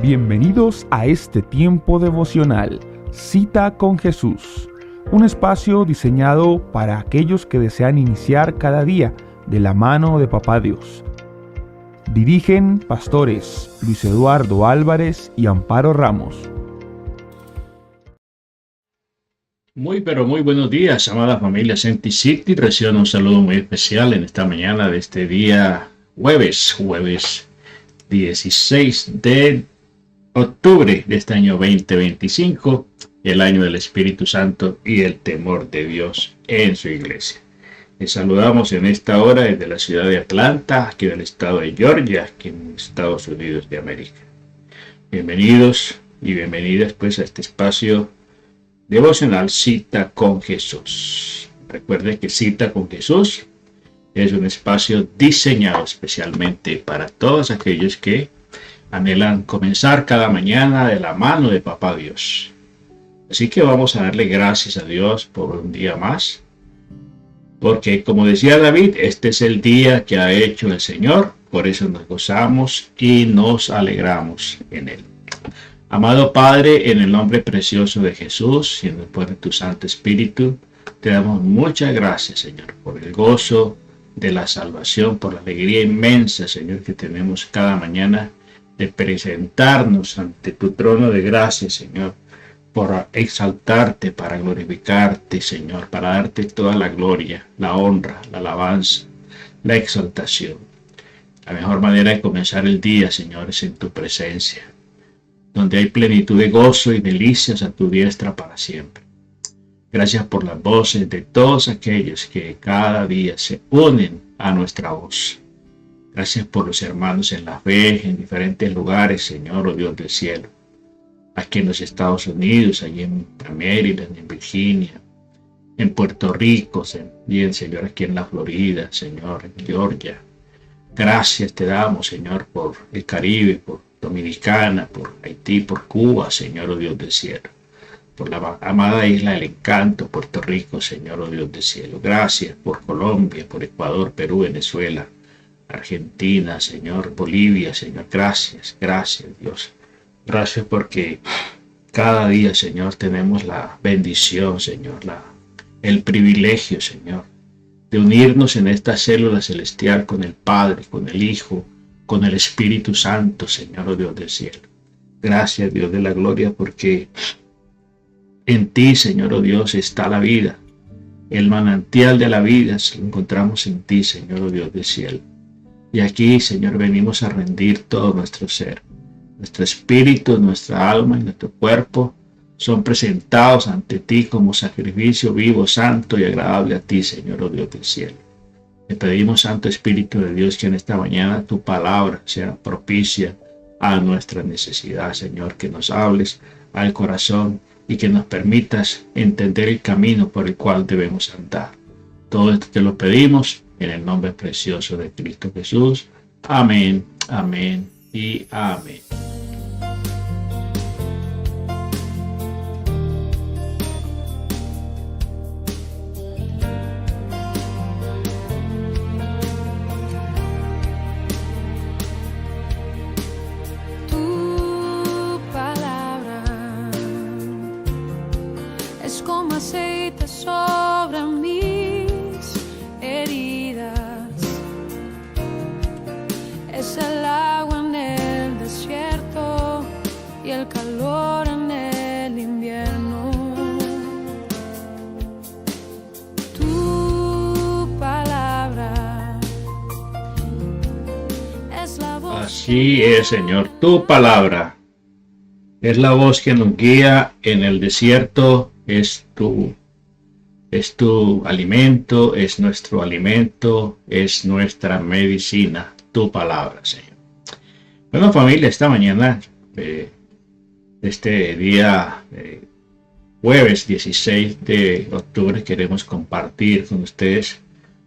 Bienvenidos a este tiempo devocional, Cita con Jesús, un espacio diseñado para aquellos que desean iniciar cada día de la mano de Papá Dios. Dirigen pastores Luis Eduardo Álvarez y Amparo Ramos. Muy buenos días, amada familia Senti City. Reciban un saludo muy especial en esta mañana de este día jueves 16 de octubre de este año 2025, el año del Espíritu Santo y el temor de Dios en su iglesia. Les saludamos en esta hora desde la ciudad de Atlanta, aquí del estado de Georgia, aquí en Estados Unidos de América. Bienvenidos y bienvenidas pues a este espacio devocional Cita con Jesús. Recuerden que Cita con Jesús es un espacio diseñado especialmente para todos aquellos que anhelan comenzar cada mañana de la mano de Papá Dios. Así que vamos a darle gracias a Dios por un día más, porque como decía David, este es el día que ha hecho el Señor, por eso nos gozamos y nos alegramos en él. Amado Padre, en el nombre precioso de Jesús y en el poder de tu Santo Espíritu, te damos muchas gracias, Señor, por el gozo de la salvación, por la alegría inmensa, Señor, que tenemos cada mañana de presentarnos ante tu trono de gracia, Señor, por exaltarte, para glorificarte, Señor, para darte toda la gloria, la honra, la alabanza, la exaltación. La mejor manera de comenzar el día, Señor, es en tu presencia, donde hay plenitud de gozo y delicias a tu diestra para siempre. Gracias por las voces de todos aquellos que cada día se unen a nuestra voz. Gracias por los hermanos en la fe, en diferentes lugares, Señor, oh Dios del cielo. Aquí en los Estados Unidos, allí en Maryland, en Virginia, en Puerto Rico, bien, Señor, aquí en la Florida, Señor, en Georgia. Gracias te damos, Señor, por el Caribe, por Dominicana, por Haití, por Cuba, Señor, oh Dios del cielo. Por la amada isla del encanto, Puerto Rico, Señor, oh Dios del cielo. Gracias por Colombia, por Ecuador, Perú, Venezuela, Argentina, Señor, Bolivia, Señor. Gracias, Dios. Gracias porque cada día, Señor, tenemos la bendición, Señor, el privilegio, Señor, de unirnos en esta célula celestial con el Padre, con el Hijo, con el Espíritu Santo, Señor, oh Dios del cielo. Gracias, Dios de la gloria, porque en ti, Señor, oh Dios, está la vida. El manantial de la vida lo encontramos en ti, Señor, oh Dios del cielo. Y aquí, Señor, venimos a rendir todo nuestro ser. Nuestro espíritu, nuestra alma y nuestro cuerpo son presentados ante ti como sacrificio vivo, santo y agradable a ti, Señor, oh Dios del cielo. Te pedimos, Santo Espíritu de Dios, que en esta mañana tu palabra sea propicia a nuestra necesidad, Señor, que nos hables al corazón y que nos permitas entender el camino por el cual debemos andar. Todo esto te lo pedimos en el nombre precioso de Cristo Jesús. Amén, amén y amén. Tu palabra es como aceite sobre mis heridas. Es el agua en el desierto y el calor en el invierno. Tu palabra es la voz. Así es, Señor, tu palabra es la voz que nos guía en el desierto, es tu alimento, es nuestro alimento, es nuestra medicina. Tu palabra, Señor. Bueno, familia, esta mañana, este día jueves 16 de octubre, queremos compartir con ustedes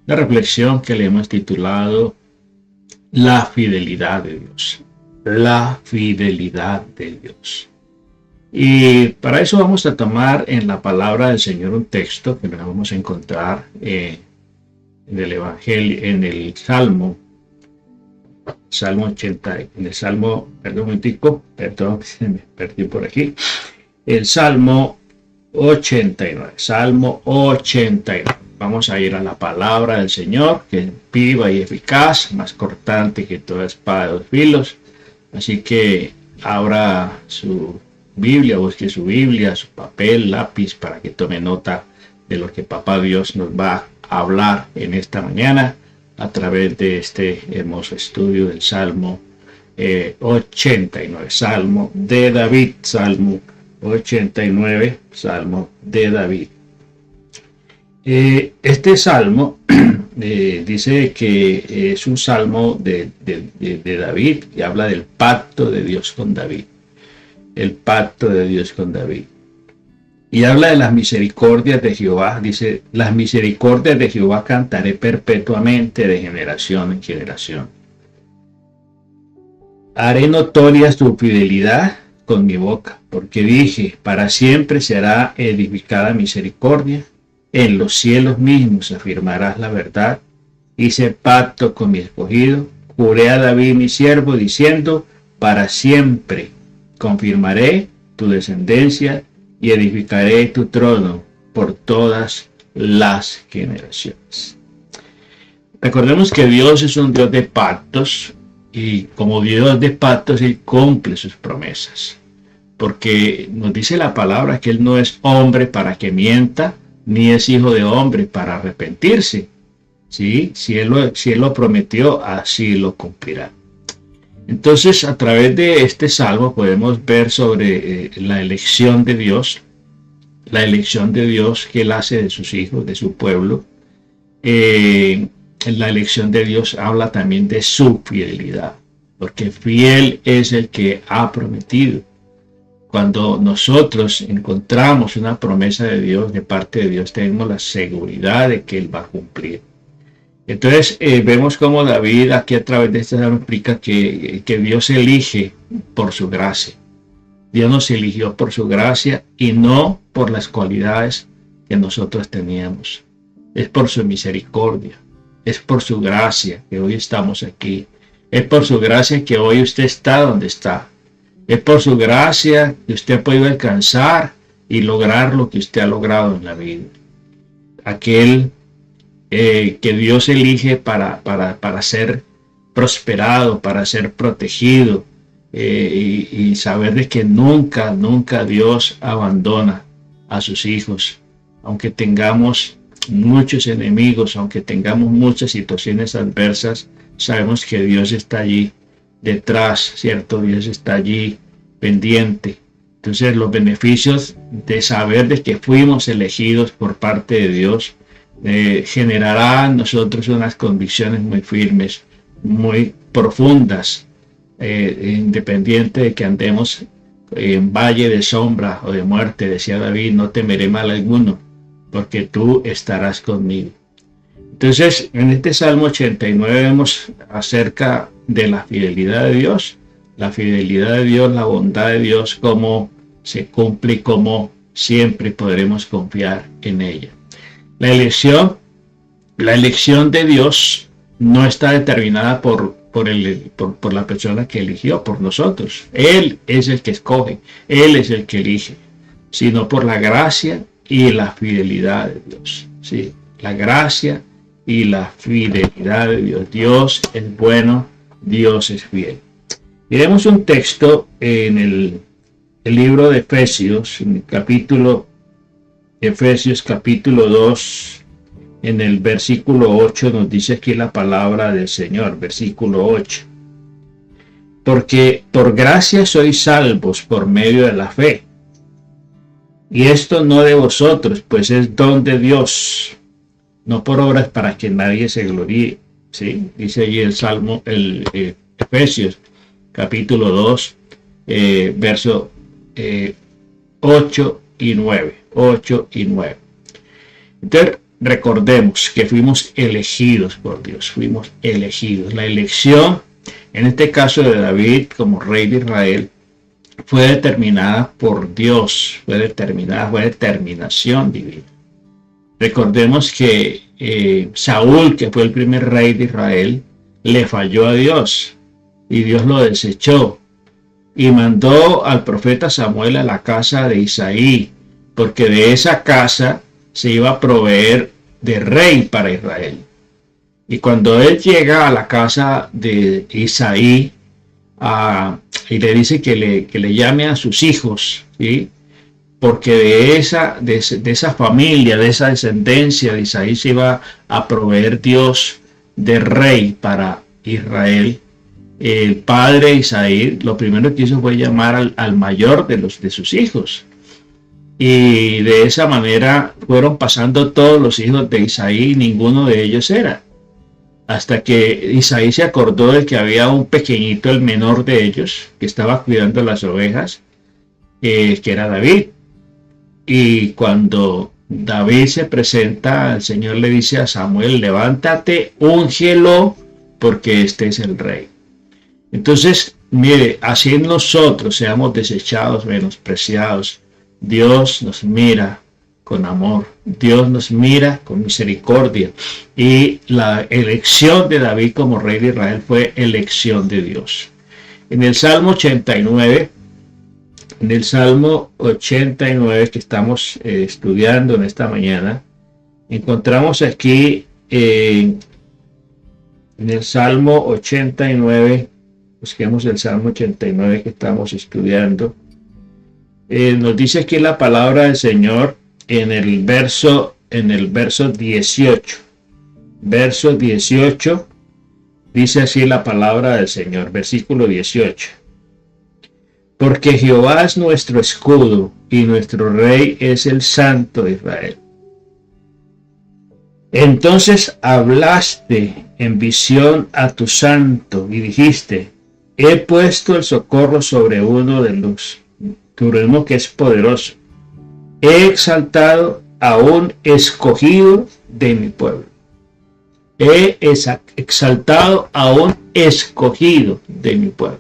la reflexión que le hemos titulado La fidelidad de Dios. La fidelidad de Dios. Y para eso vamos a tomar en la palabra del Señor un texto que nos vamos a encontrar en el Evangelio, en el Salmo Salmo 80, en el Salmo, perdón un momentico, perdón, me perdí por aquí. El Salmo 89, Salmo 89. Vamos a ir a la palabra del Señor, que es viva y eficaz, más cortante que toda espada de dos filos. Así que abra su Biblia, busque su Biblia, su papel, lápiz, para que tome nota de lo que Papá Dios nos va a hablar en esta mañana a través de este hermoso estudio del Salmo 89, Salmo de David, Salmo 89, Salmo de David. Este salmo dice que es un salmo de David y habla del pacto de Dios con David. El pacto de Dios con David. Y habla de las misericordias de Jehová. Dice, las misericordias de Jehová cantaré perpetuamente de generación en generación. Haré notoria su fidelidad con mi boca, porque dije, para siempre será edificada misericordia. En los cielos mismos afirmarás la verdad. Hice pacto con mi escogido. Juré a David mi siervo, diciendo, para siempre confirmaré tu descendencia y edificaré tu trono por todas las generaciones. Recordemos que Dios es un Dios de pactos, y como Dios de pactos, Él cumple sus promesas. Porque nos dice la palabra que Él no es hombre para que mienta, ni es hijo de hombre para arrepentirse. ¿Sí? Si él lo prometió, así lo cumplirá. Entonces, a través de este salmo podemos ver sobre la elección de Dios que Él hace de sus hijos, de su pueblo. La elección de Dios habla también de su fidelidad, porque fiel es el que ha prometido. Cuando nosotros encontramos una promesa de Dios, de parte de Dios, tenemos la seguridad de que Él va a cumplir. Entonces vemos como David aquí a través de esta salmo explica que Dios elige por su gracia. Dios nos eligió por su gracia y no por las cualidades que nosotros teníamos. Es por su misericordia, es por su gracia que hoy estamos aquí. Es por su gracia que hoy usted está donde está. Es por su gracia que usted ha podido alcanzar y lograr lo que usted ha logrado en la vida. Aquel que Dios elige para ser prosperado, para ser protegido, y saber de que nunca Dios abandona a sus hijos. Aunque tengamos muchos enemigos, aunque tengamos muchas situaciones adversas, sabemos que Dios está allí detrás, ¿cierto? Dios está allí pendiente. Entonces los beneficios de saber de que fuimos elegidos por parte de Dios generará en nosotros unas convicciones muy firmes, muy profundas, independiente de que andemos en valle de sombra o de muerte. Decía David, no temeré mal alguno, porque tú estarás conmigo. Entonces, en este Salmo 89 vemos acerca de la fidelidad de Dios, la bondad de Dios, cómo se cumple y cómo siempre podremos confiar en ella. La elección de Dios no está determinada por la persona que eligió, por nosotros. Él es el que escoge, Él es el que elige, sino por la gracia y la fidelidad de Dios. ¿Sí? La gracia y la fidelidad de Dios. Dios es bueno, Dios es fiel. Miremos un texto en el libro de Efesios, en el Efesios capítulo 2, en el versículo 8 nos dice aquí la palabra del Señor, versículo 8. Porque por gracia sois salvos por medio de la fe. Y esto no de vosotros, pues es don de Dios, no por obras para que nadie se gloríe. ¿Sí? Dice allí el Salmo, Efesios capítulo 2, verso 8 y 9. 8 y 9. Entonces, recordemos que fuimos elegidos por Dios, fuimos elegidos. La elección, en este caso de David como rey de Israel, fue determinada por Dios, fue determinación divina. Recordemos que Saúl, que fue el primer rey de Israel, le falló a Dios. y Dios lo desechó y mandó al profeta Samuel a la casa de Isaí, porque de esa casa se iba a proveer de rey para Israel. Y cuando él llega a la casa de Isaí y le dice que le llame a sus hijos, ¿sí? Porque de esa familia, de esa descendencia de Isaí se iba a proveer Dios de rey para Israel. El padre Isaí lo primero que hizo fue llamar al mayor de sus hijos. Y de esa manera fueron pasando todos los hijos de Isaí y ninguno de ellos era. Hasta que Isaí se acordó de que había un pequeñito, el menor de ellos, que estaba cuidando las ovejas, que era David. Y cuando David se presenta, el Señor le dice a Samuel: levántate, úngelo, porque este es el rey. Entonces, mire, así nosotros seamos desechados, menospreciados, Dios nos mira con amor, Dios nos mira con misericordia. Y la elección de David como rey de Israel fue elección de Dios. En el Salmo 89, que estamos estudiando en esta mañana, encontramos aquí en el Salmo 89, busquemos el Salmo 89 que estamos estudiando. Nos dice aquí la palabra del Señor en el verso 18. Verso 18 dice así la palabra del Señor, versículo 18. Porque Jehová es nuestro escudo y nuestro rey es el Santo de Israel. Entonces hablaste en visión a tu santo y dijiste: he puesto el socorro sobre uno de los uno que es poderoso. He exaltado a un escogido de mi pueblo. He exaltado a un escogido de mi pueblo.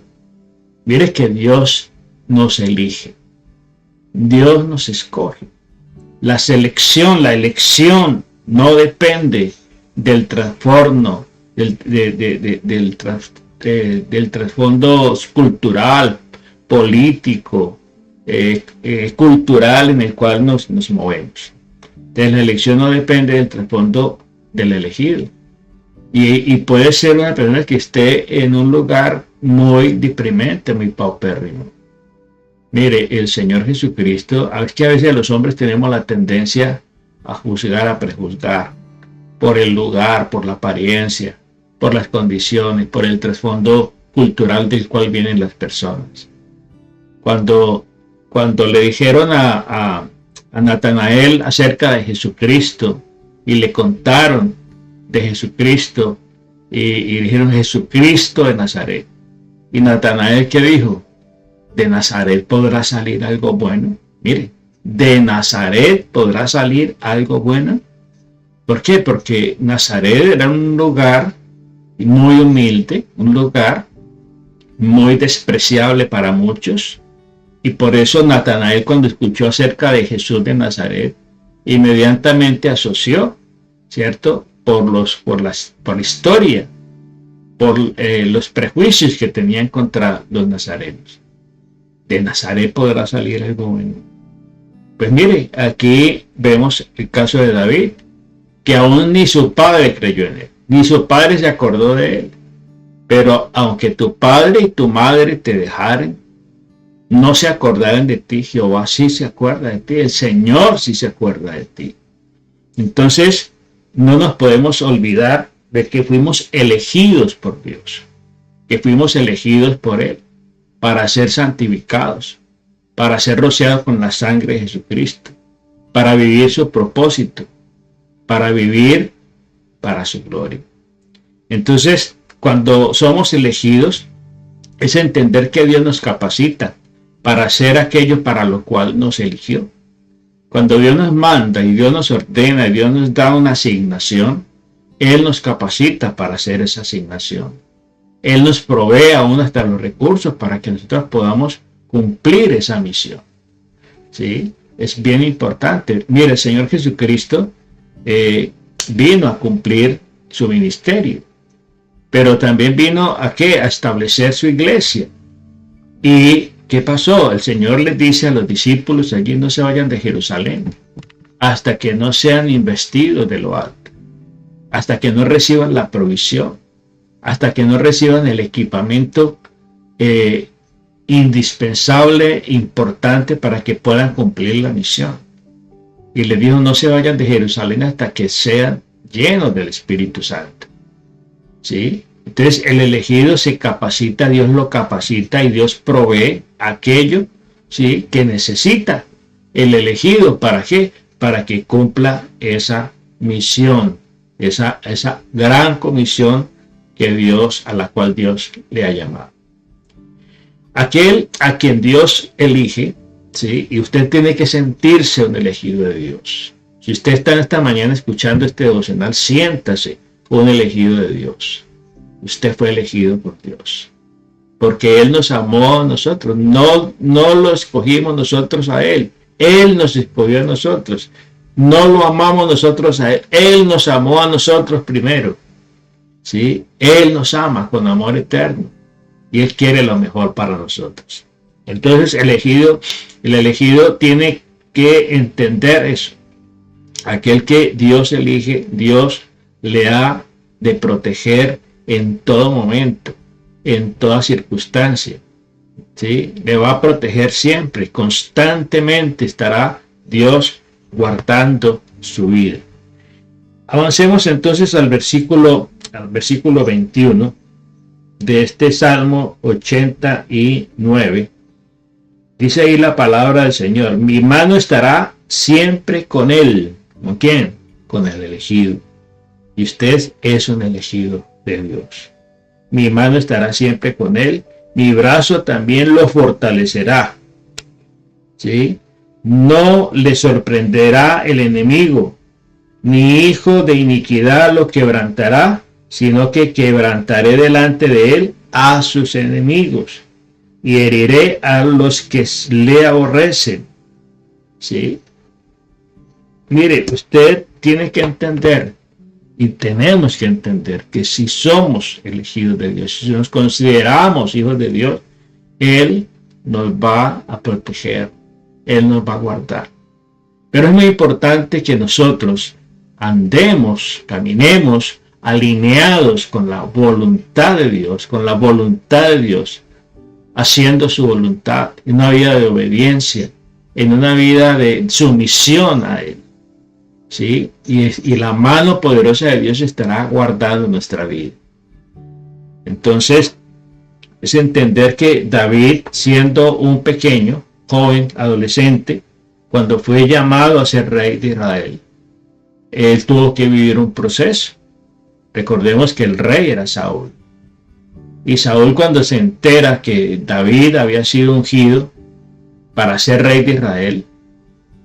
Mire que Dios nos elige. Dios nos escoge. La elección no depende del trasfondo, del trasfondo cultural, político, cultural en el cual nos movemos. Entonces, la elección no depende del trasfondo del elegido. Y puede ser una persona que esté en un lugar muy deprimente, muy paupérrimo. Mire, el Señor Jesucristo, es que a veces los hombres tenemos la tendencia a juzgar, a prejuzgar, por el lugar, por la apariencia, por las condiciones, por el trasfondo cultural del cual vienen las personas. Cuando le dijeron a Natanael acerca de Jesucristo y le contaron de Jesucristo y dijeron: Jesucristo de Nazaret. Y Natanael, ¿qué dijo? ¿De Nazaret podrá salir algo bueno? Mire, ¿de Nazaret podrá salir algo bueno? ¿Por qué? Porque Nazaret era un lugar muy humilde, un lugar muy despreciable para muchos. Y por eso Natanael, cuando escuchó acerca de Jesús de Nazaret, inmediatamente asoció, ¿cierto? Por la historia, por los prejuicios que tenían contra los nazarenos. ¿De Nazaret podrá salir algo bueno? Pues mire, aquí vemos el caso de David, que aún ni su padre creyó en él, ni su padre se acordó de él. Pero aunque tu padre y tu madre te dejaren, no se acordaron de ti, Jehová sí se acuerda de ti, el Señor sí se acuerda de ti. Entonces, no nos podemos olvidar de que fuimos elegidos por Dios, que fuimos elegidos por Él para ser santificados, para ser rociados con la sangre de Jesucristo, para vivir su propósito, para vivir para su gloria. Entonces, cuando somos elegidos, es entender que Dios nos capacita para hacer aquello para lo cual nos eligió. Cuando Dios nos manda y Dios nos ordena y Dios nos da una asignación, Él nos capacita para hacer esa asignación. Él nos provee aún hasta los recursos para que nosotros podamos cumplir esa misión. ¿Sí? Es bien importante. Mire, el Señor Jesucristo vino a cumplir su ministerio. pero también vino ¿a qué? A establecer su iglesia. ¿Y qué pasó? El Señor les dice a los discípulos, allí no se vayan de Jerusalén hasta que no sean investidos de lo alto, hasta que no reciban la provisión, hasta que no reciban el equipamiento indispensable, importante para que puedan cumplir la misión. Y les dijo, no se vayan de Jerusalén hasta que sean llenos del Espíritu Santo. ¿Sí? Entonces el elegido se capacita, Dios lo capacita y Dios provee aquello, ¿sí?, que necesita el elegido. ¿Para qué? Para que cumpla esa misión, esa gran comisión a la cual Dios le ha llamado. Aquel a quien Dios elige, ¿sí?, y usted tiene que sentirse un elegido de Dios. Si usted está en esta mañana escuchando este devocional, siéntase un elegido de Dios. Usted fue elegido por Dios, porque Él nos amó a nosotros. No lo escogimos nosotros a Él. Él nos escogió a nosotros. No lo amamos nosotros a Él. Él nos amó a nosotros primero. ¿Sí? Él nos ama con amor eterno y Él quiere lo mejor para nosotros. Entonces el elegido tiene que entender eso. Aquel que Dios elige, Dios le ha de proteger en todo momento, en toda circunstancia. ¿Sí? Le va a proteger siempre, constantemente estará Dios guardando su vida. Avancemos entonces al versículo 21 de este Salmo 89. Dice ahí la palabra del Señor: mi mano estará siempre con él. ¿Con quién? Con el elegido. Y usted es un elegido de Dios. Mi mano estará siempre con él, mi brazo también lo fortalecerá. ¿Sí? No le sorprenderá el enemigo, ni hijo de iniquidad lo quebrantará, sino que quebrantaré delante de él a sus enemigos y heriré a los que le aborrecen. ¿Sí? Mire, usted tiene que entender, y tenemos que entender, que si somos elegidos de Dios, si nos consideramos hijos de Dios, Él nos va a proteger, Él nos va a guardar. Pero es muy importante que nosotros andemos, caminemos alineados con la voluntad de Dios, haciendo su voluntad, en una vida de obediencia, en una vida de sumisión a Él. ¿Sí? Y la mano poderosa de Dios estará guardando nuestra vida. Entonces, es entender que David, siendo un pequeño, joven, adolescente, cuando fue llamado a ser rey de Israel, él tuvo que vivir un proceso. Recordemos que el rey era Saúl. Y Saúl, cuando se entera que David había sido ungido para ser rey de Israel,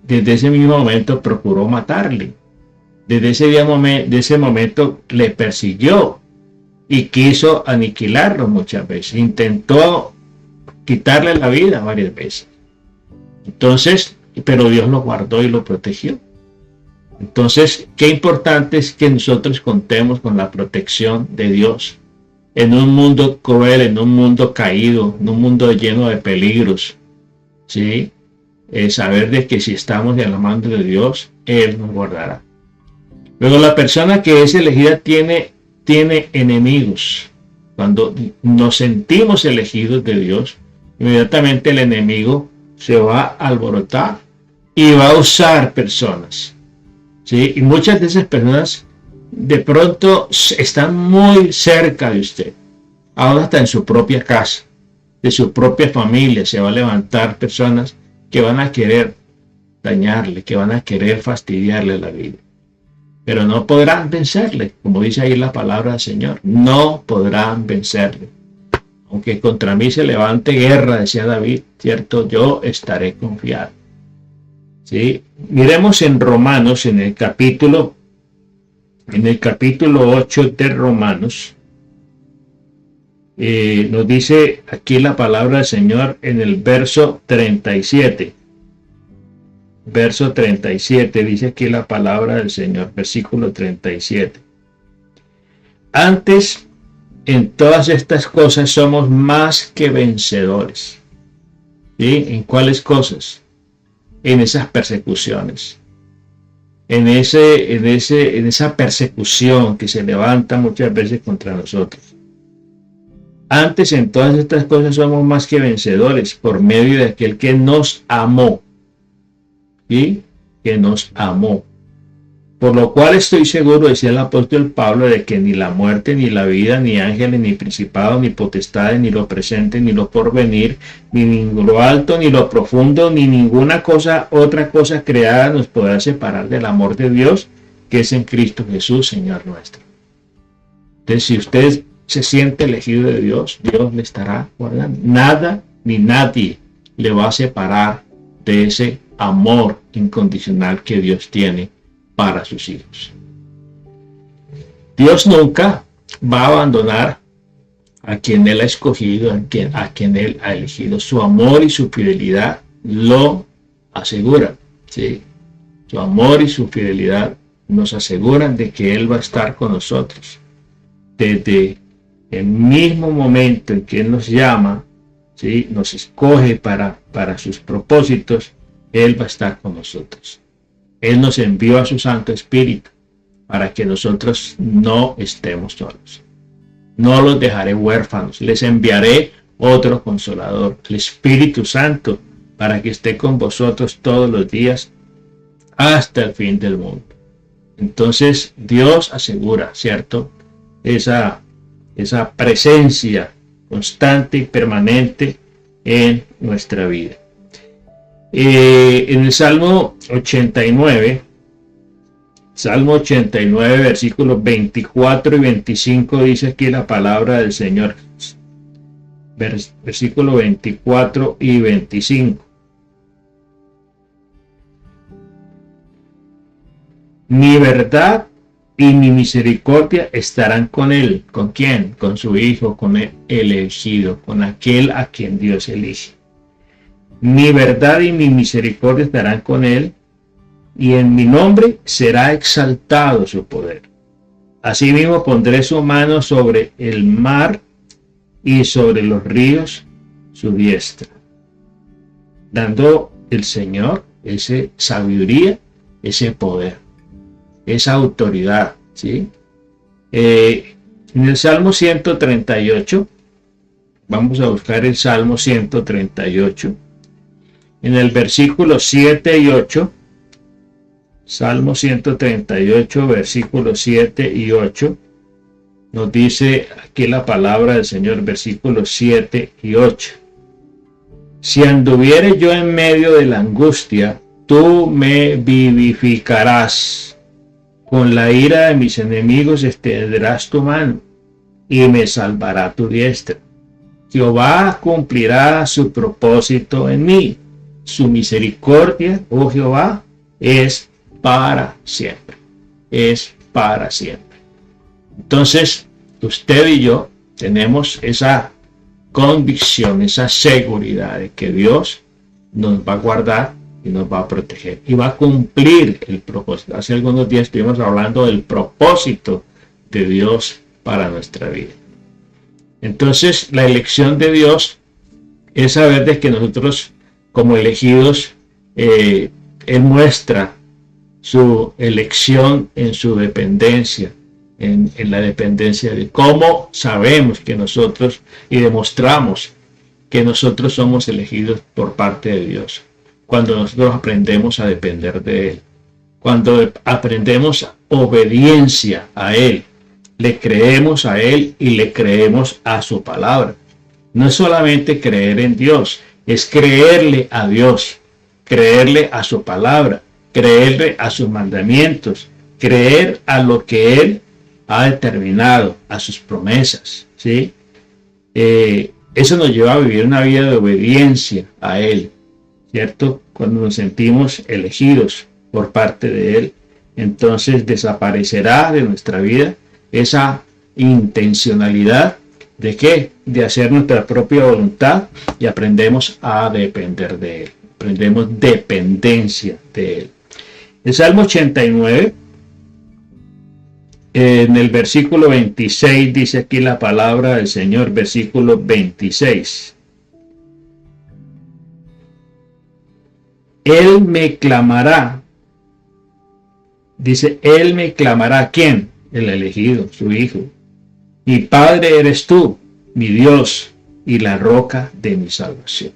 desde ese mismo momento procuró matarle. Desde ese momento le persiguió y quiso aniquilarlo muchas veces. Intentó quitarle la vida varias veces. Entonces, pero Dios lo guardó y lo protegió. Entonces, qué importante es que nosotros contemos con la protección de Dios en un mundo cruel, en un mundo caído, en un mundo lleno de peligros. ¿Sí? Saber de que si estamos en la mano de Dios, Él nos guardará. Luego, la persona que es elegida tiene enemigos. Cuando nos sentimos elegidos de Dios, inmediatamente el enemigo se va a alborotar y va a usar personas. ¿Sí? Y muchas de esas personas de pronto están muy cerca de usted. Ahora hasta en su propia casa, de su propia familia, se va a levantar personas que van a querer dañarle, que van a querer fastidiarle la vida. Pero no podrán vencerle, como dice ahí la palabra del Señor. No podrán vencerle. Aunque contra mí se levante guerra, decía David, cierto, yo estaré confiado. ¿Sí? Miremos en Romanos, en el capítulo 8 de Romanos. Nos dice aquí la palabra del Señor en el verso 37. Verso 37 dice aquí la palabra del Señor, versículo 37. Antes, en todas estas cosas somos más que vencedores. ¿Sí? ¿En cuáles cosas? En esas persecuciones. En esa persecución que se levanta muchas veces contra nosotros. Antes, en todas estas cosas somos más que vencedores por medio de aquel que nos amó. ¿Sí? Que nos amó. Por lo cual estoy seguro, decía el apóstol Pablo, de que ni la muerte, ni la vida, ni ángeles, ni principados, ni potestades, ni lo presente, ni lo porvenir, ni lo alto, ni lo profundo, ni ninguna otra cosa creada nos podrá separar del amor de Dios, que es en Cristo Jesús, Señor nuestro. Entonces, si usted se siente elegido de Dios, Dios le estará guardando. Nada ni nadie le va a separar de ese amor incondicional que Dios tiene para sus hijos. Dios nunca va a abandonar a quien Él ha escogido, a quien Él ha elegido. Su amor y su fidelidad lo aseguran. ¿Sí? Su amor y su fidelidad nos aseguran de que Él va a estar con nosotros. Desde el mismo momento en que Él nos llama, ¿sí? Nos escoge para sus propósitos, Él va a estar con nosotros. Él nos envió a su Santo Espíritu para que nosotros no estemos solos. No los dejaré huérfanos. Les enviaré otro Consolador, el Espíritu Santo, para que esté con vosotros todos los días hasta el fin del mundo. Entonces Dios asegura, ¿cierto? Esa presencia constante y permanente en nuestra vida. En el Salmo 89, versículos 24 y 25 dice aquí la palabra del Señor. Versículos 24 y 25. Mi verdad y mi misericordia estarán con él. ¿Con quién? Con su Hijo, con el elegido, con aquel a quien Dios elige. Mi verdad y mi misericordia estarán con él, y en mi nombre será exaltado su poder. Asimismo pondré su mano sobre el mar y sobre los ríos su diestra. Dando el Señor esa sabiduría, ese poder, esa autoridad. ¿Sí? En el Salmo 138, vamos a buscar el Salmo 138. En el versículo 7 y 8, Salmo 138, versículos 7 y 8, nos dice aquí la palabra del Señor, versículos 7 y 8. Si anduviere yo en medio de la angustia, tú me vivificarás. Con la ira de mis enemigos extenderás tu mano y me salvará tu diestra. Jehová cumplirá su propósito en mí. Su misericordia, oh Jehová, es para siempre. Es para siempre. Entonces, usted y yo tenemos esa convicción, esa seguridad de que Dios nos va a guardar y nos va a proteger y va a cumplir el propósito. Hace algunos días estuvimos hablando del propósito de Dios para nuestra vida. Entonces, la elección de Dios es saber de que nosotros, como elegidos, Él muestra su elección en su dependencia, en la dependencia de cómo sabemos que nosotros y demostramos que nosotros somos elegidos por parte de Dios. Cuando nosotros aprendemos a depender de Él, cuando aprendemos obediencia a Él, le creemos a Él y le creemos a su palabra. No es solamente creer en Dios, es creerle a Dios, creerle a su palabra, creerle a sus mandamientos, creer a lo que Él ha determinado, a sus promesas. ¿Sí? Eso nos lleva a vivir una vida de obediencia a Él, ¿cierto? Cuando nos sentimos elegidos por parte de Él, entonces desaparecerá de nuestra vida esa intencionalidad de ¿qué? De hacer nuestra propia voluntad y aprendemos a depender de Él. Aprendemos dependencia de Él. El Salmo 89, en el versículo 26 dice aquí la palabra del Señor, versículo 26. Él me clamará. Dice, Él me clamará. ¿Quién? El elegido, su Hijo. Mi Padre eres tú, mi Dios y la roca de mi salvación.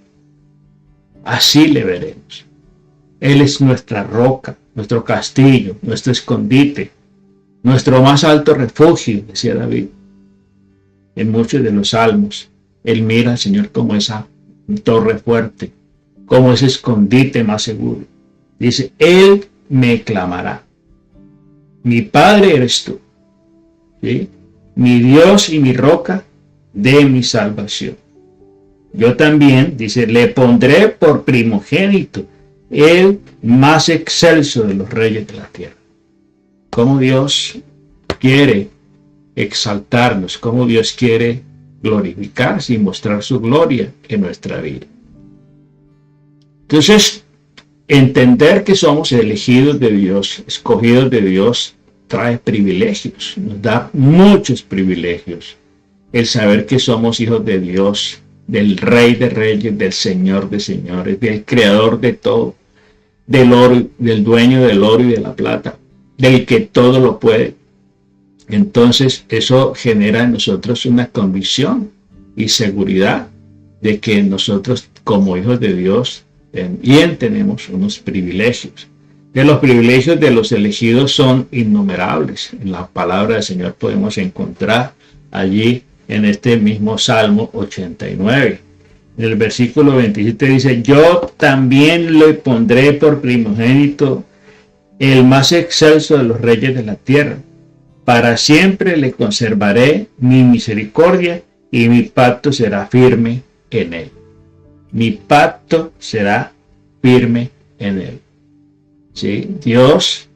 Así le veremos. Él es nuestra roca, nuestro castillo, nuestro escondite, nuestro más alto refugio, decía David. En muchos de los salmos, él mira al Señor como esa torre fuerte, como ese escondite más seguro. Dice, Él me clamará. Mi Padre eres tú, ¿sí? Mi Dios y mi roca de mi salvación. Yo también, dice, le pondré por primogénito, el más excelso de los reyes de la tierra. Cómo Dios quiere exaltarnos, cómo Dios quiere glorificarse y mostrar su gloria en nuestra vida. Entonces, entender que somos elegidos de Dios, escogidos de Dios, trae privilegios, nos da muchos privilegios. El saber que somos hijos de Dios, del Rey de Reyes, del Señor de Señores, del Creador de todo, del oro, del dueño del oro y de la plata, del que todo lo puede. Entonces eso genera en nosotros una convicción y seguridad de que nosotros como hijos de Dios también tenemos unos privilegios. De los privilegios de los elegidos son innumerables. En la palabra del Señor podemos encontrar allí en este mismo Salmo 89. En el versículo 27 dice, yo también le pondré por primogénito el más excelso de los reyes de la tierra. Para siempre le conservaré mi misericordia y mi pacto será firme en él. Mi pacto será firme en él. ¿Sí? Dios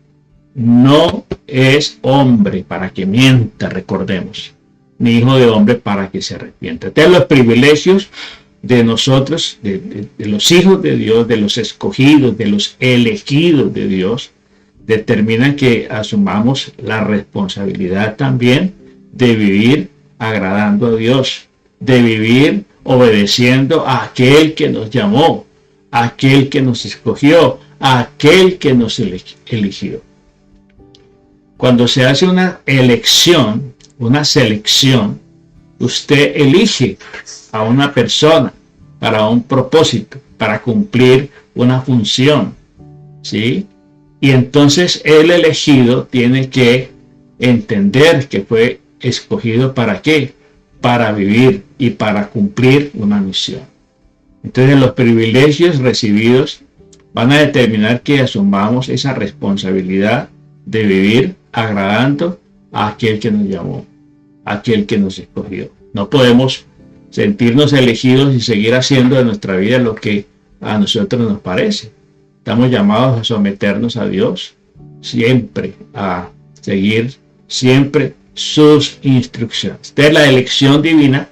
no es hombre para que mienta, recordemos, ni hijo de hombre para que se arrepienta. Entonces los privilegios de nosotros, de los hijos de Dios, de los escogidos, de los elegidos de Dios, determinan que asumamos la responsabilidad también de vivir agradando a Dios, de vivir obedeciendo a aquel que nos llamó, a aquel que nos escogió, a aquel que nos eligió. Cuando se hace una elección, una selección, usted elige a una persona para un propósito, para cumplir una función, ¿sí? Y entonces el elegido tiene que entender que fue escogido ¿para qué? Para vivir y para cumplir una misión. Entonces los privilegios recibidos van a determinar que asumamos esa responsabilidad de vivir agradando a aquel que nos llamó, a aquel que nos escogió. No podemos sentirnos elegidos y seguir haciendo de nuestra vida lo que a nosotros nos parece. Estamos llamados a someternos a Dios siempre, a seguir siempre sus instrucciones. Esta es la elección divina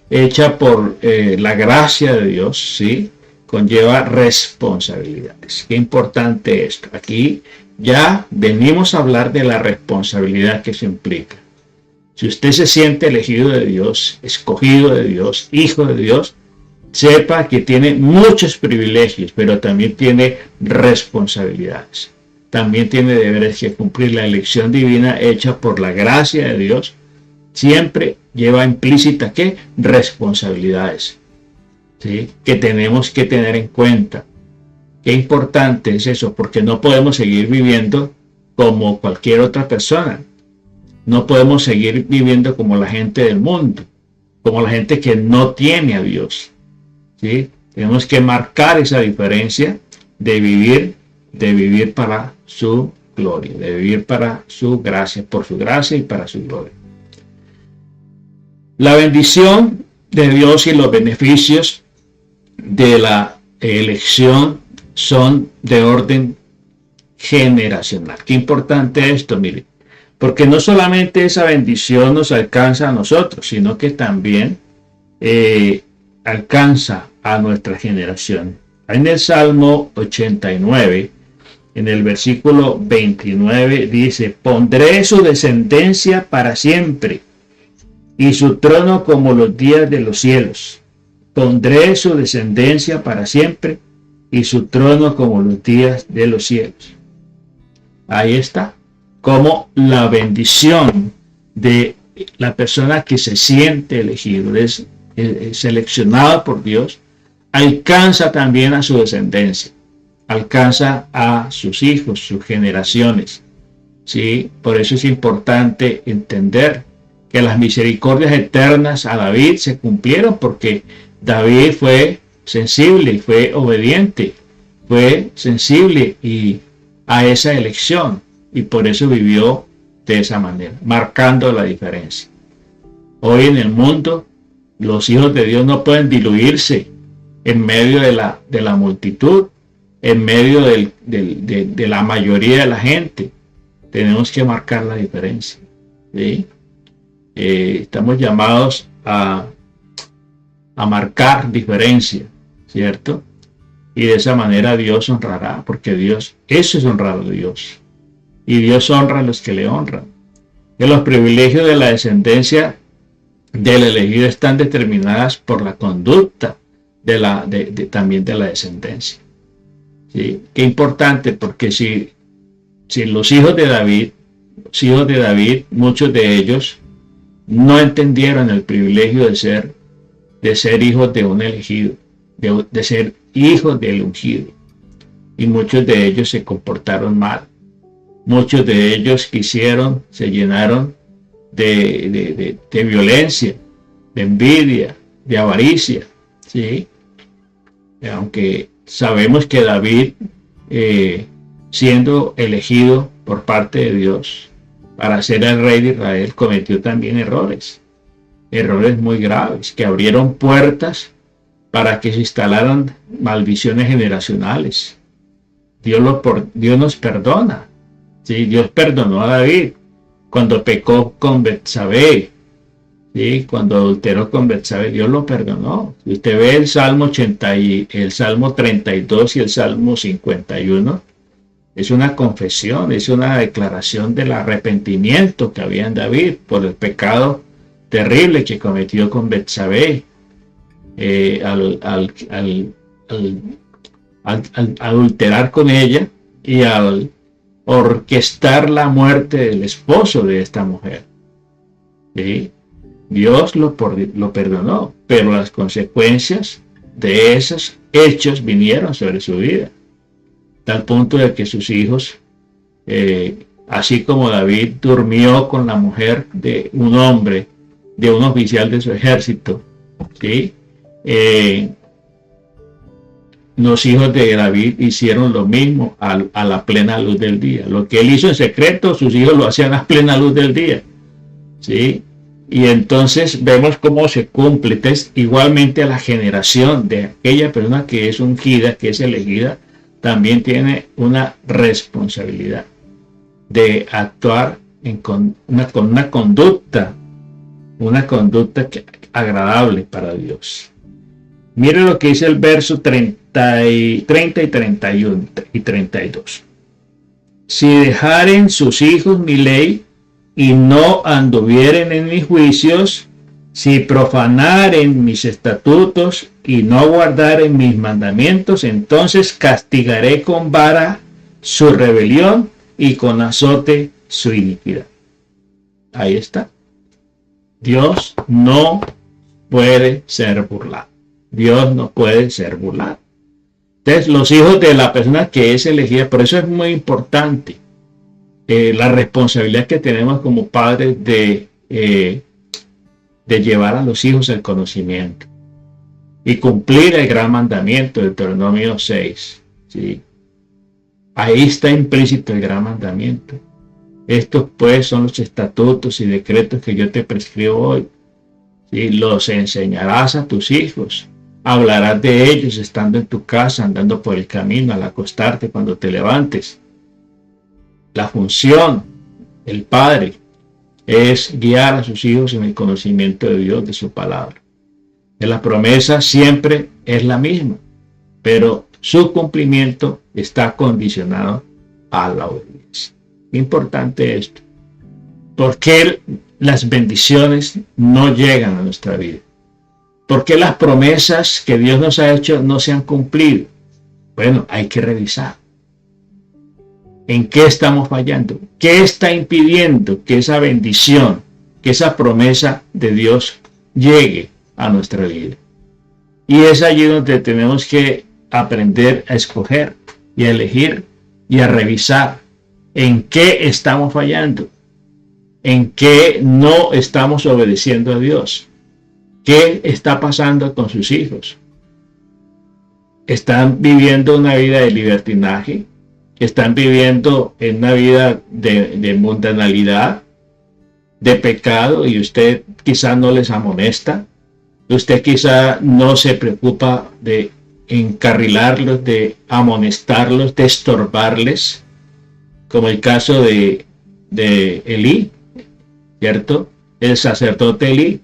hecha por la gracia de Dios, ¿sí? Conlleva responsabilidades. Qué importante esto. Aquí ya venimos a hablar de la responsabilidad que se implica. Si usted se siente elegido de Dios, escogido de Dios, hijo de Dios, sepa que tiene muchos privilegios, pero también tiene responsabilidades. También tiene deberes que cumplir. La elección divina hecha por la gracia de Dios siempre lleva implícita ¿qué? Responsabilidades, ¿sí? Que tenemos que tener en cuenta. Qué importante es eso, porque no podemos seguir viviendo como cualquier otra persona. No podemos seguir viviendo como la gente del mundo, como la gente que no tiene a Dios, ¿sí? Tenemos que marcar esa diferencia de vivir para su gloria, de vivir para su gracia, por su gracia y para su gloria. La bendición de Dios y los beneficios de la elección son de orden generacional. Qué importante esto, mire, porque no solamente esa bendición nos alcanza a nosotros, sino que también alcanza a nuestra generación. En el Salmo 89 en el versículo 29 dice: pondré su descendencia para siempre y su trono como los días de los cielos. Pondré su descendencia para siempre y su trono como los días de los cielos. Ahí está, como la bendición de la persona que se siente elegido, es seleccionado por Dios, alcanza también a su descendencia, alcanza a sus hijos, sus generaciones. ¿Sí? Por eso es importante entender que las misericordias eternas a David se cumplieron, porque David fue sensible y fue obediente, fue sensible a esa elección, y por eso vivió de esa manera, marcando la diferencia. Hoy en el mundo, los hijos de Dios no pueden diluirse en medio de la multitud, en medio de la mayoría de la gente. Tenemos que marcar la diferencia, ¿sí? Estamos llamados a marcar diferencia, ¿cierto? Y de esa manera Dios honrará, porque Dios, eso es honrar a Dios. Y Dios honra a los que le honran. Que los privilegios de la descendencia del elegido están determinadas por la conducta también de la descendencia. ¿Sí? Qué importante, porque si los hijos de David, muchos de ellos no entendieron el privilegio de ser hijos de un elegido, de ser hijos del ungido. Y muchos de ellos se comportaron mal. Muchos de ellos se llenaron de violencia, de envidia, de avaricia, ¿sí? Aunque sabemos que David, siendo elegido por parte de Dios para ser el rey de Israel, cometió también errores muy graves, que abrieron puertas para que se instalaran maldiciones generacionales. Dios nos perdona. ¿Sí? Dios perdonó a David cuando pecó con Betsabé, ¿sí? Cuando adulteró con Betsabé, Dios lo perdonó. Si usted ve el Salmo 32 y el Salmo 51, es una confesión, es una declaración del arrepentimiento que había en David por el pecado terrible que cometió con Betsabé, al adulterar con ella y al orquestar la muerte del esposo de esta mujer. ¿Sí? Dios lo perdonó, pero las consecuencias de esos hechos vinieron sobre su vida, tal punto de que sus hijos, así como David durmió con la mujer de un hombre, de un oficial de su ejército, ¿sí? Los hijos de David hicieron lo mismo a la plena luz del día. Lo que él hizo en secreto, sus hijos lo hacían a plena luz del día, ¿sí? Y entonces vemos cómo se cumple. Entonces, igualmente, la generación de aquella persona que es ungida, que es elegida, también tiene una responsabilidad de actuar con una conducta agradable para Dios. Mire lo que dice el verso 30 y 31 y 32. Si dejaren sus hijos mi ley y no anduvieren en mis juicios, si profanaren mis estatutos y no guardaren mis mandamientos, entonces castigaré con vara su rebelión y con azote su iniquidad. Ahí está. Dios no puede ser burlado. Dios no puede ser burlado. Entonces, los hijos de la persona que es elegida, por eso es muy importante la responsabilidad que tenemos como padres de llevar a los hijos al conocimiento y cumplir el gran mandamiento de Deuteronomio 6. ¿Sí? Ahí está implícito el gran mandamiento. Estos pues son los estatutos y decretos que yo te prescribo hoy. ¿Sí? Los enseñarás a tus hijos. Hablarás de ellos estando en tu casa, andando por el camino, al acostarte, cuando te levantes. La función del padre es guiar a sus hijos en el conocimiento de Dios, de su palabra. La promesa siempre es la misma, pero su cumplimiento está condicionado a la obediencia. Importante esto. ¿Por qué las bendiciones no llegan a nuestra vida? ¿Por qué las promesas que Dios nos ha hecho no se han cumplido? Bueno, hay que revisar. ¿En qué estamos fallando? ¿Qué está impidiendo que esa bendición, que esa promesa de Dios llegue a nuestra vida? Y es allí donde tenemos que aprender a escoger y a elegir y a revisar en qué estamos fallando, en qué no estamos obedeciendo a Dios, qué está pasando con sus hijos. ¿Están viviendo una vida de libertinaje? ¿Están viviendo en una vida de mundanalidad, de pecado, y usted quizá no les amonesta? Usted quizá no se preocupa de encarrilarlos, de amonestarlos, de estorbarles, como el caso de Elí, ¿cierto? El sacerdote Elí,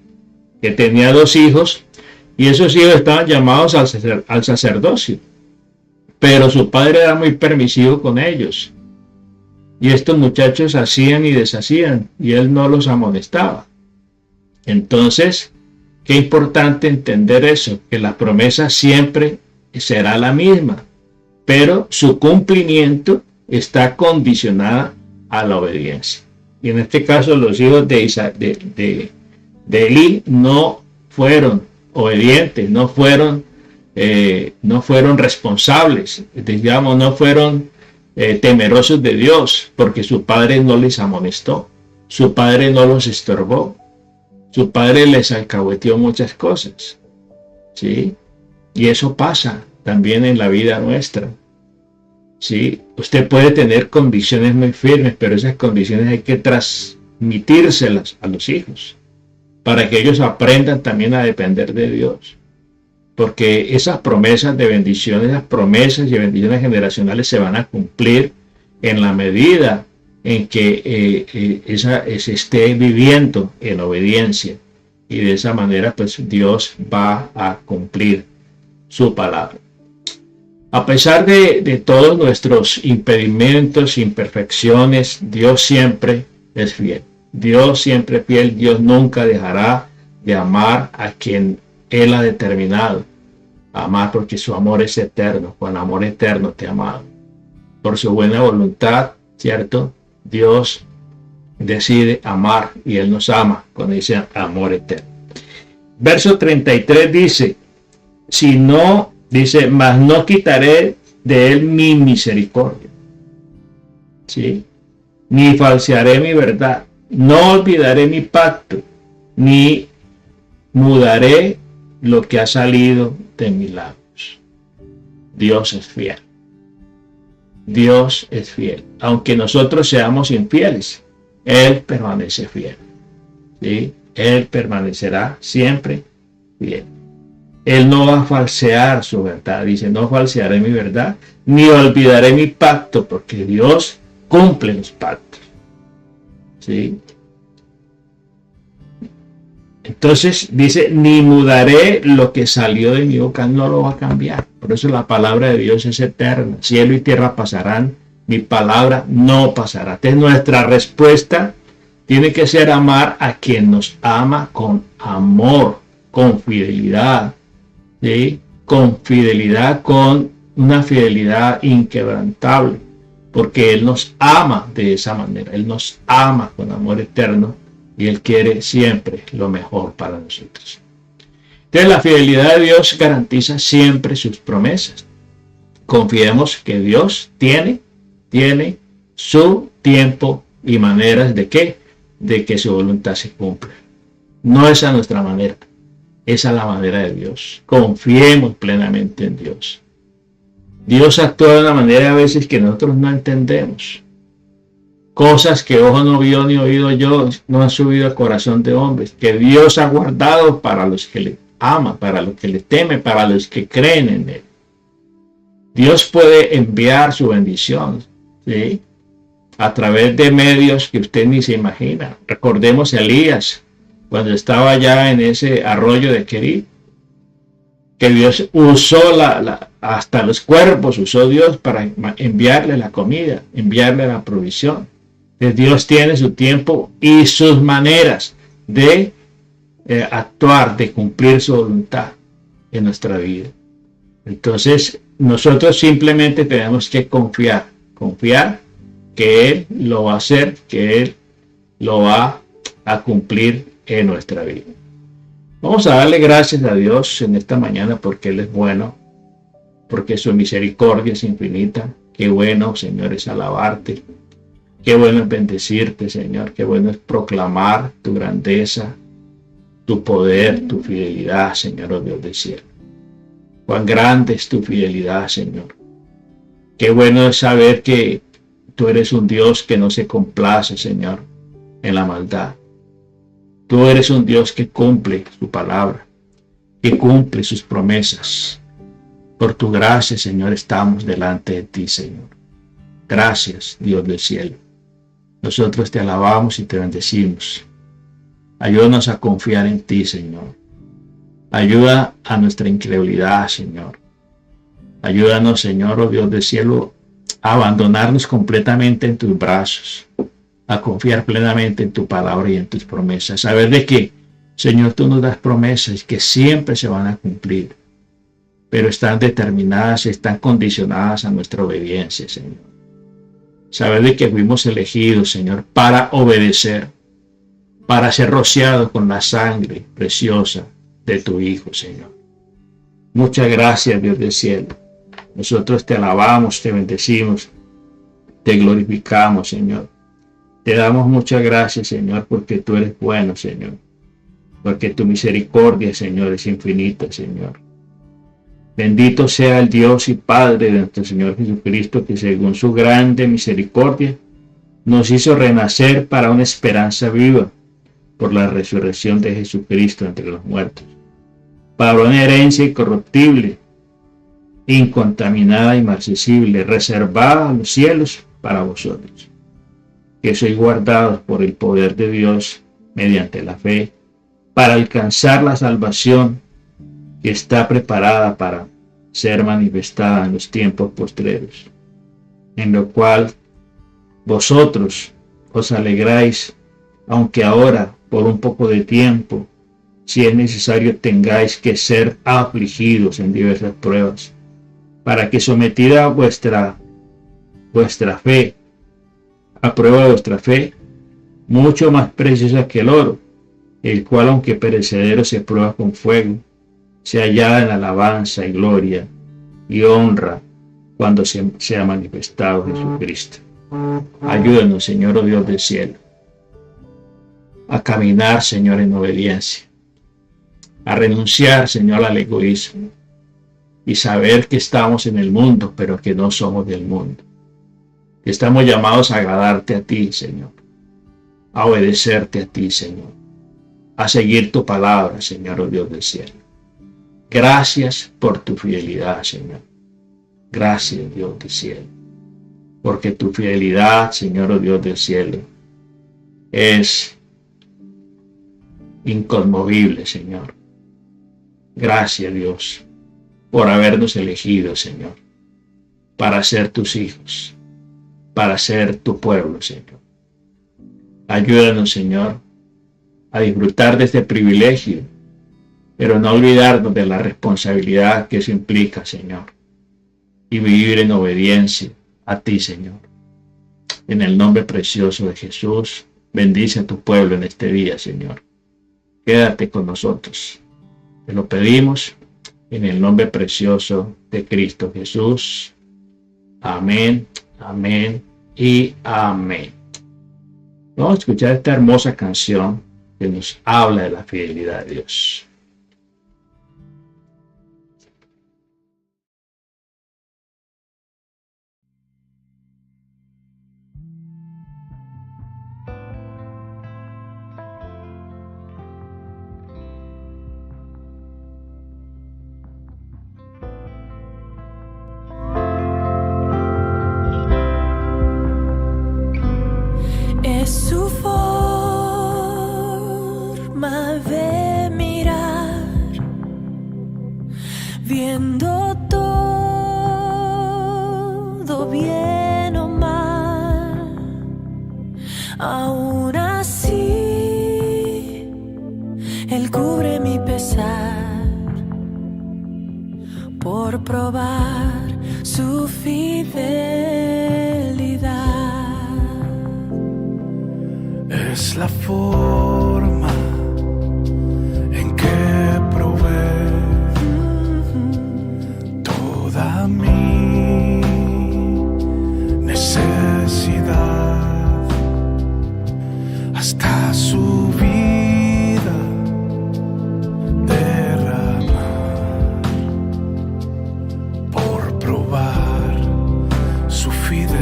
que tenía 2 hijos, y esos hijos estaban llamados al sacerdocio, pero su padre era muy permisivo con ellos, y estos muchachos hacían y deshacían, y él no los amonestaba. Entonces, qué importante entender eso, que la promesa siempre será la misma, pero su cumplimiento está condicionada a la obediencia. Y en este caso los hijos de Elí no fueron obedientes, no fueron responsables, digamos, no fueron temerosos de Dios, porque su padre no les amonestó, su padre no los estorbó, su padre les alcahueteó muchas cosas, ¿sí? Y eso pasa también en la vida nuestra, ¿sí? Usted puede tener convicciones muy firmes, pero esas convicciones hay que transmitírselas a los hijos, para que ellos aprendan también a depender de Dios. Porque esas promesas de bendiciones, esas promesas y bendiciones generacionales se van a cumplir en la medida en que se esté viviendo en obediencia. Y de esa manera, pues Dios va a cumplir su palabra. A pesar de todos nuestros impedimentos, imperfecciones, Dios siempre es fiel. Dios siempre es fiel. Dios nunca dejará de amar a quien Él ha determinado amar, porque su amor es eterno. Con amor eterno te ha amado. Por su buena voluntad, ¿cierto? Dios decide amar y Él nos ama con ese amor eterno. Verso 33 dice, mas no quitaré de Él mi misericordia, ¿sí? Ni falsearé mi verdad, no olvidaré mi pacto, ni mudaré lo que ha salido de mis labios. Dios es fiel. Dios es fiel. Aunque nosotros seamos infieles, Él permanece fiel, ¿sí? Él permanecerá siempre fiel. Él no va a falsear su verdad. Dice, no falsearé mi verdad, ni olvidaré mi pacto, porque Dios cumple los pactos, ¿sí? Entonces dice, ni mudaré lo que salió de mi boca, no lo va a cambiar. Por eso la palabra de Dios es eterna. Cielo y tierra pasarán, mi palabra no pasará. Entonces nuestra respuesta tiene que ser amar a quien nos ama con amor, con fidelidad, ¿sí? Con fidelidad, con una fidelidad inquebrantable, porque Él nos ama de esa manera. Él nos ama con amor eterno. Y Él quiere siempre lo mejor para nosotros. Entonces la fidelidad de Dios garantiza siempre sus promesas. Confiemos que Dios tiene su tiempo y maneras de que su voluntad se cumpla. No es a nuestra manera, es a la manera de Dios. Confiemos plenamente en Dios. Dios actúa de una manera a veces que nosotros no entendemos. Cosas que ojo no vio ni oído yo, no han subido al corazón de hombres, que Dios ha guardado para los que le aman, para los que le temen, para los que creen en Él. Dios puede enviar su bendición, ¿sí? A través de medios que usted ni se imagina. Recordemos a Elías, cuando estaba ya en ese arroyo de Querib. que Dios usó hasta los cuervos, usó Dios para enviarle la comida, enviarle la provisión. Dios tiene su tiempo y sus maneras de actuar, de cumplir su voluntad en nuestra vida. Entonces, nosotros simplemente tenemos que confiar que Él lo va a hacer, que Él lo va a cumplir en nuestra vida. Vamos a darle gracias a Dios en esta mañana porque Él es bueno, porque su misericordia es infinita. Qué bueno, Señor, es alabarte. Qué bueno es bendecirte, Señor. Qué bueno es proclamar tu grandeza, tu poder, tu fidelidad, Señor, oh Dios del cielo. Cuán grande es tu fidelidad, Señor. Qué bueno es saber que tú eres un Dios que no se complace, Señor, en la maldad. Tú eres un Dios que cumple su palabra, que cumple sus promesas. Por tu gracia, Señor, estamos delante de ti, Señor. Gracias, Dios del cielo. Nosotros te alabamos y te bendecimos. Ayúdanos a confiar en ti, Señor. Ayuda a nuestra incredulidad, Señor. Ayúdanos, Señor, oh Dios del cielo, a abandonarnos completamente en tus brazos, a confiar plenamente en tu palabra y en tus promesas. Saber de que, Señor, tú nos das promesas que siempre se van a cumplir, pero están determinadas, están condicionadas a nuestra obediencia, Señor. Saber de que fuimos elegidos, Señor, para obedecer, para ser rociados con la sangre preciosa de tu Hijo, Señor. Muchas gracias, Dios del cielo. Nosotros te alabamos, te bendecimos, te glorificamos, Señor. Te damos muchas gracias, Señor, porque tú eres bueno, Señor. Porque tu misericordia, Señor, es infinita, Señor. Bendito sea el Dios y Padre de nuestro Señor Jesucristo, que según su grande misericordia nos hizo renacer para una esperanza viva por la resurrección de Jesucristo entre los muertos, para una herencia incorruptible, incontaminada y marcesible, reservada a los cielos para vosotros, que sois guardados por el poder de Dios mediante la fe, para alcanzar la salvación que está preparada para ser manifestada en los tiempos postreros, en lo cual vosotros os alegráis, aunque ahora, por un poco de tiempo, si es necesario, tengáis que ser afligidos en diversas pruebas, para que sometida vuestra fe, a prueba de vuestra fe, mucho más preciosa que el oro, el cual, aunque perecedero, se prueba con fuego, se hallada en alabanza y gloria y honra cuando sea manifestado Jesucristo. Ayúdanos, Señor, oh Dios del cielo, a caminar, Señor, en obediencia, a renunciar, Señor, al egoísmo y saber que estamos en el mundo, pero que no somos del mundo. Que estamos llamados a agradarte a ti, Señor, a obedecerte a ti, Señor, a seguir tu palabra, Señor, oh Dios del cielo. Gracias por tu fidelidad, Señor. Gracias, Dios del cielo, porque tu fidelidad, Señor, oh Dios del cielo, es inconmovible, Señor. Gracias, Dios, por habernos elegido, Señor, para ser tus hijos, para ser tu pueblo, Señor. Ayúdanos, Señor, a disfrutar de este privilegio, pero no olvidarnos de la responsabilidad que eso implica, Señor, y vivir en obediencia a ti, Señor. En el nombre precioso de Jesús, bendice a tu pueblo en este día, Señor. Quédate con nosotros. Te lo pedimos en el nombre precioso de Cristo Jesús. Amén, amén y amén. Vamos a escuchar esta hermosa canción que nos habla de la fidelidad de Dios. Es su forma de mirar Aún así, Él cubre mi pesar por probar su fidelidad. Es la forma en que provee toda mi necesidad, hasta su vida derramar por probar su fidelidad.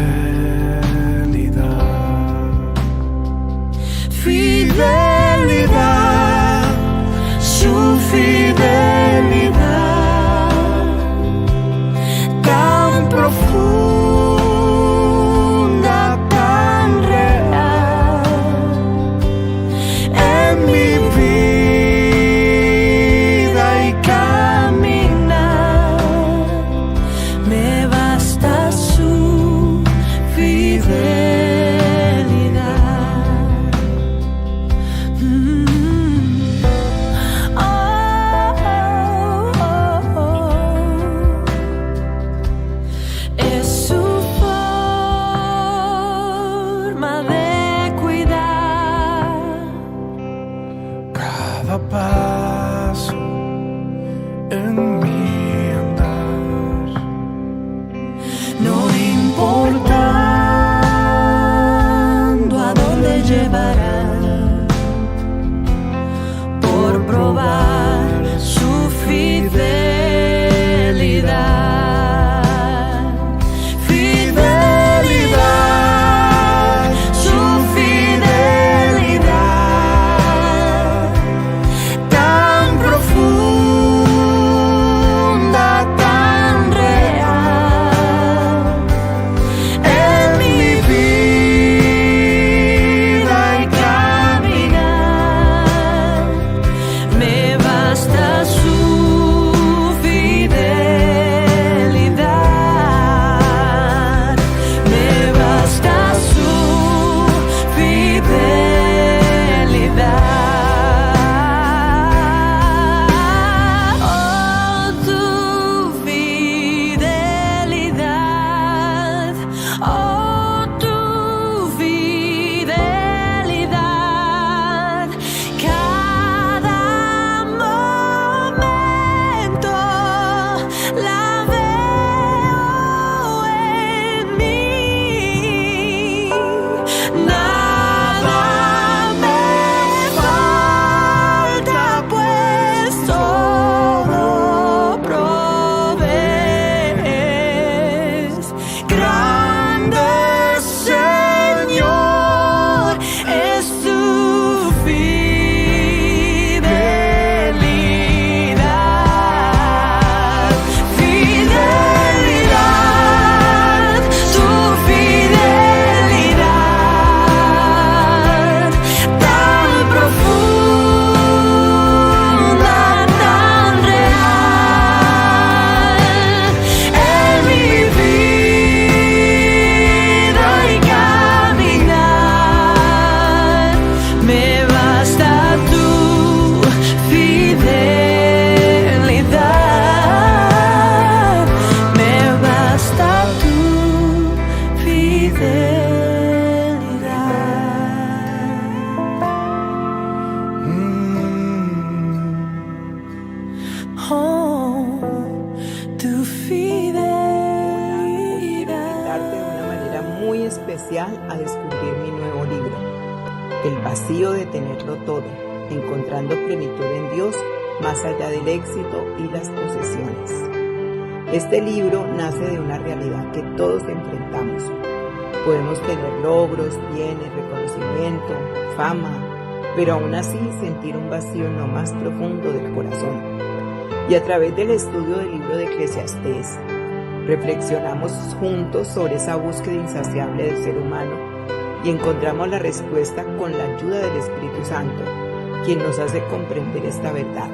Fidelidad, su fidelidad, tan profunda, tan real, en mi vida y caminar, me basta su fidelidad. Es su forma de cuidar Cada paso en mi andar, no importando a dónde llevará, por probar su fidelidad. Fidelidad, su fidelidad, tan profunda, tan real, en mi vida y caminar, me basta su fidelidad, me basta su fidelidad. Oh, tu fidelidad, oh, tu fidelidad, cada momento la veo en mí. Nada me falta, pues todo provees. Grande Señor es tu fidelidad. Fidelidad, tu fidelidad, tan profunda, tan real, en mi vida y caminar, me basta tu fidelidad, me basta tu fidelidad. Oh, tu Invitarte de una manera muy especial a descubrir mi nuevo libro, El vacío de tenerlo todo, encontrando plenitud en Dios más allá del éxito y las posesiones. Este libro nace de una realidad que todos enfrentamos. Podemos tener logros, bienes, reconocimiento, fama, pero aún así sentir un vacío en lo más profundo del corazón. Y a través del estudio del libro de Eclesiastés, reflexionamos juntos sobre esa búsqueda insaciable del ser humano y encontramos la respuesta con la ayuda del Espíritu Santo, quien nos hace comprender esta verdad,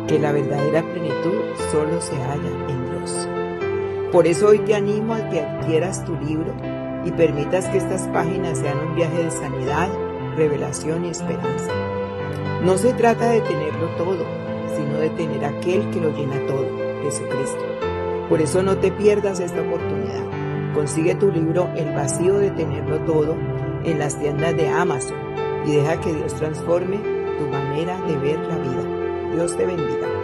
que la verdadera plenitud solo se halla en Dios. Por eso hoy te animo a que adquieras tu libro y permitas que estas páginas sean un viaje de sanidad, revelación y esperanza. No se trata de tenerlo todo, sino de tener aquel que lo llena todo, Jesucristo. Por eso no te pierdas esta oportunidad. Consigue tu libro El vacío de tenerlo todo en las tiendas de Amazon y deja que Dios transforme tu manera de ver la vida. Dios te bendiga.